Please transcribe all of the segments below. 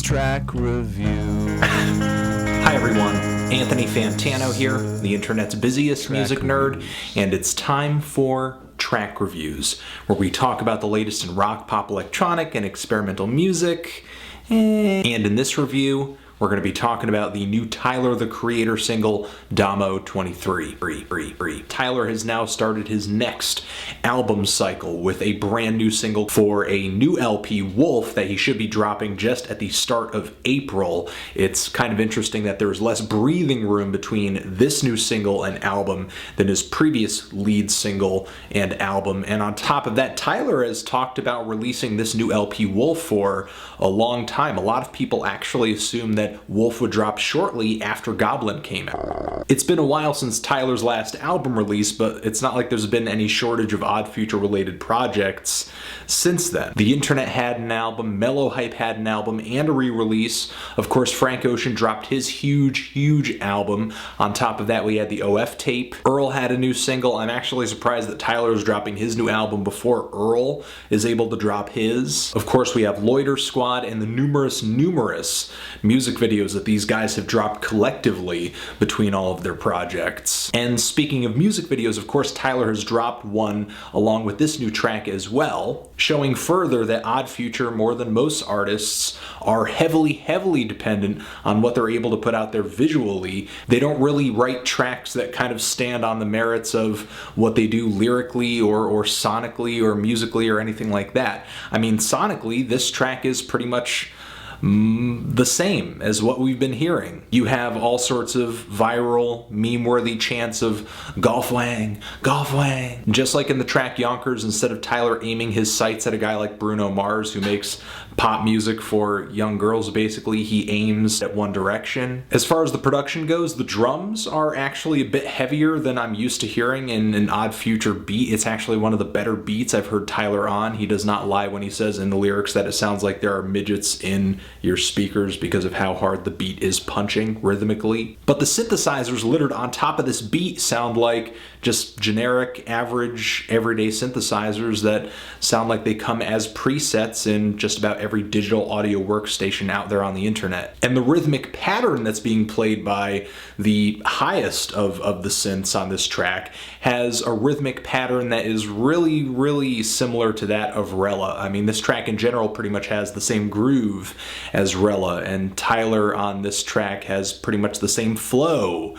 Track review. Hi everyone, Anthony Fantano here, the internet's busiest music nerd, and it's time for track reviews, where we talk about the latest in rock, pop, electronic, and experimental music. And in this review, we're going to be talking about the new Tyler, the Creator single, Domo 23. Tyler has now started his next album cycle with a brand new single for a new LP, Wolf, that he should be dropping just at the start of April. It's kind of interesting that there's less breathing room between this new single and album than his previous lead single and album. And on top of that, Tyler has talked about releasing this new LP, Wolf, for a long time. A lot of people actually assume that Wolf would drop shortly after Goblin came out. It's been a while since Tyler's last album release, but it's not like there's been any shortage of Odd Future related projects since then. The Internet had an album, Mellow Hype had an album, and a re-release. Of course, Frank Ocean dropped his huge album. On top of that, we had the OF tape. Earl had a new single. I'm actually surprised that Tyler is dropping his new album before Earl is able to drop his. Of course, we have Loiter Squad and the numerous music videos that these guys have dropped collectively between all of their projects. And speaking of music videos, of course, Tyler has dropped one along with this new track as well, showing further that Odd Future, more than most artists, are heavily dependent on what they're able to put out there visually. They don't really write tracks that kind of stand on the merits of what they do lyrically or sonically or musically or anything like that. I mean, sonically, this track is pretty much the same as what we've been hearing. You have all sorts of viral, meme-worthy chants of golf wang, just like in the track Yonkers. Instead of Tyler aiming his sights at a guy like Bruno Mars, who makes pop music for young girls, basically, he aims at one direction. As far as the production goes, the drums are actually a bit heavier than I'm used to hearing in an Odd Future beat. It's actually one of the better beats I've heard Tyler on. He does not lie when he says in the lyrics that it sounds like there are midgets in your speakers because of how hard the beat is punching rhythmically. But the synthesizers littered on top of this beat sound like just generic, average, everyday synthesizers that sound like they come as presets in just about every digital audio workstation out there on the internet. And the rhythmic pattern that's being played by the highest of the synths on this track has a rhythmic pattern that is really similar to that of Rella. I mean, this track in general pretty much has the same groove as Rella, and Tyler on this track has pretty much the same flow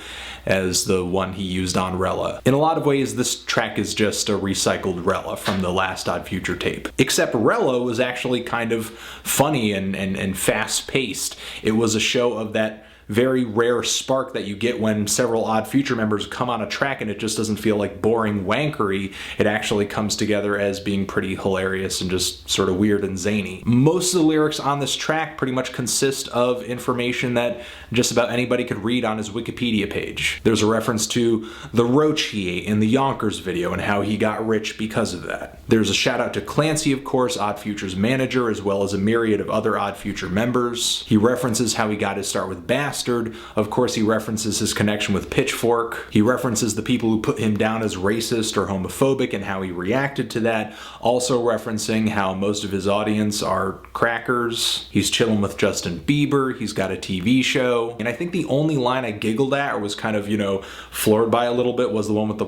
as the one he used on Rella. In a lot of ways, this track is just a recycled Rella from the last Odd Future tape. Except Rella was actually kind of funny and fast-paced. It was a show of that very rare spark that you get when several Odd Future members come on a track and it just doesn't feel like boring wankery. It actually comes together as being pretty hilarious and just sort of weird and zany. Most of the lyrics on this track pretty much consist of information that just about anybody could read on his Wikipedia page. There's a reference to the roach he ate in the Yonkers video and how he got rich because of that. There's a shout out to Clancy, of course, Odd Future's manager, as well as a myriad of other Odd Future members. He references how he got his start with Bastard. Of course, he references his connection with Pitchfork. He references the people who put him down as racist or homophobic and how he reacted to that. Also referencing how most of his audience are crackers. He's chilling with Justin Bieber. He's got a TV show. And I think the only line I giggled at or was kind of, floored by a little bit was the one with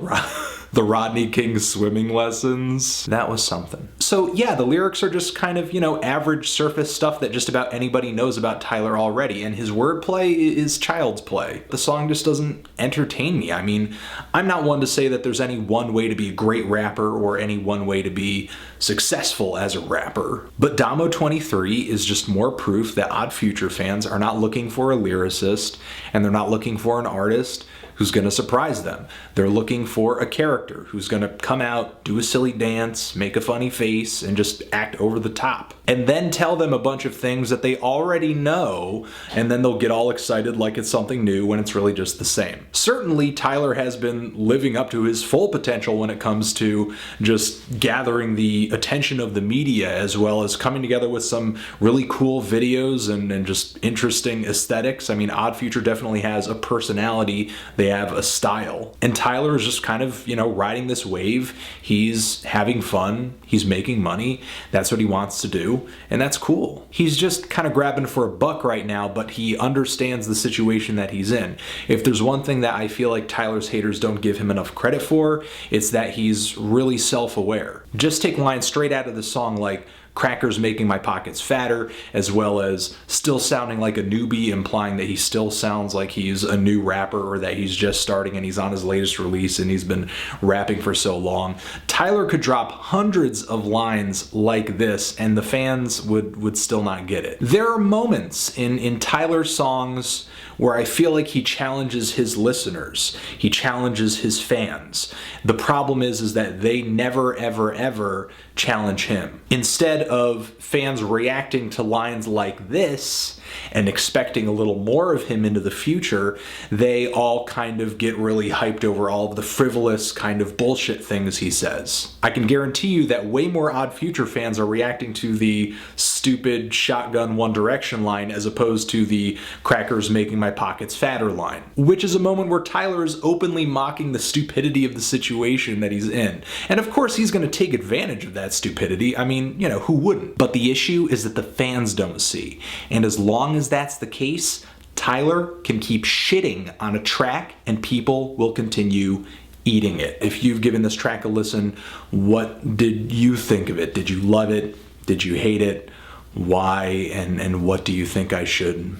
the Rodney King swimming lessons. That was something. So yeah, the lyrics are just kind of, average surface stuff that just about anybody knows about Tyler already, and his wordplay is child's play. The song just doesn't entertain me. I mean, I'm not one to say that there's any one way to be a great rapper or any one way to be successful as a rapper, but Domo 23 is just more proof that Odd Future fans are not looking for a lyricist, and they're not looking for an artist who's going to surprise them. They're looking for a character who's going to come out, do a silly dance, make a funny face, and just act over the top. And then tell them a bunch of things that they already know, and then they'll get all excited like it's something new when it's really just the same. Certainly, Tyler has been living up to his full potential when it comes to just gathering the attention of the media, as well as coming together with some really cool videos and just interesting aesthetics. I mean, Odd Future definitely has a personality. They They have a style. And Tyler is just kind of, riding this wave. He's having fun. He's making money. That's what he wants to do. And that's cool. He's just kind of grabbing for a buck right now, but he understands the situation that he's in. If there's one thing that I feel like Tyler's haters don't give him enough credit for, it's that he's really self-aware. Just take lines straight out of the song like, crackers making my pockets fatter, as well as still sounding like a newbie, implying that he still sounds like he's a new rapper or that he's just starting and he's on his latest release and he's been rapping for so long. Tyler could drop hundreds of lines like this and the fans would still not get it. There are moments in Tyler's songs where I feel like he challenges his listeners. He challenges his fans. The problem is that they never, ever, ever challenge him. Instead of fans reacting to lines like this and expecting a little more of him into the future, they all kind of get really hyped over all of the frivolous kind of bullshit things he says. I can guarantee you that way more Odd Future fans are reacting to the stupid shotgun One Direction line as opposed to the crackers making my pockets fatter line, which is a moment where Tyler is openly mocking the stupidity of the situation that he's in. And of course he's going to take advantage of that stupidity. I mean, who wouldn't? But the issue is that the fans don't see. And as long as that's the case, Tyler can keep shitting on a track and people will continue eating it. If you've given this track a listen, what did you think of it? Did you love it? Did you hate it? Why? And what do you think I should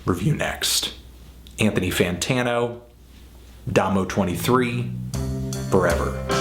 review next? Anthony Fantano, Domo 23, Forever.